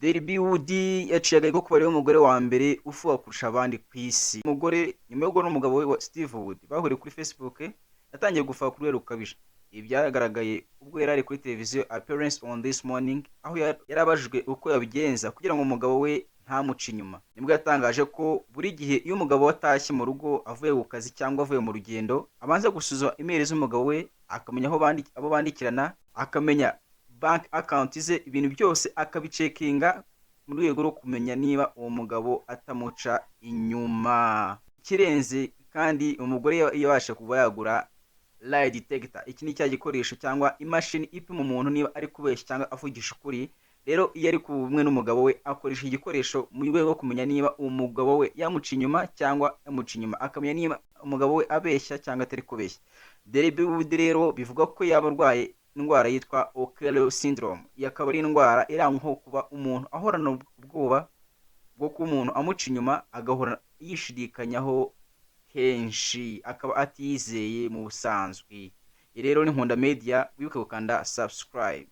Derby Woody yaciye agahigo kuba ariwe mugore wa mbere ufuha kurusha abandi ku isi. Umugore nyuma yo guhura n'umugabo we wa Steve Wood bahuriye kuri Facebook yatangiye gufuha ku rwego rukabije. Ibi byagaragaye ubwo yari ari kuri televiziyo Appearance on This Morning, aho yari abajijwe uko yabigenza kugira ngo umugabo we ntamuce inyuma. Nibwo yatangaje ko buri gihe iyo umugabo we atashye mu rugo avuye ku kazi cyangwa avuye mu rugendo, abanza gusuzuma email z'umugabo we akamenya abo bandikirana, akamenya bank account ze, ibintu byose akabicekinga mu rwego rwo kumenya niba uwo mugabo atamuca inyuma. Ikirenze kandi umugore yabasha kuba yagura lie detector. Iki ni cya gikoresho cyangwa imashini ipima umuntu niba ari kubeshya cyangwa avugisha ukuri. Rero iyo ari kumwe n'umugabo we akoresha igikoresho mu rwego rwo kumenya niba umugabo we yamuca inyuma cyangwa yamuca inyuma, akamenya niba umugabo we abeshya cyangwa atari kubeshya. Derby Wood rero bivuga ko yaba arwaye indwara yitwa Okello syndrome. Iyi akaba ari indwara irangwaho kuba umuntu ahorana ubwoba bwo ko umuntu amuca inyuma, agahora yishidikanyaho kenshi, akaba atizeye mu busanzwe. Rero ni Nkunda Media, wibuke gukanda subscribe.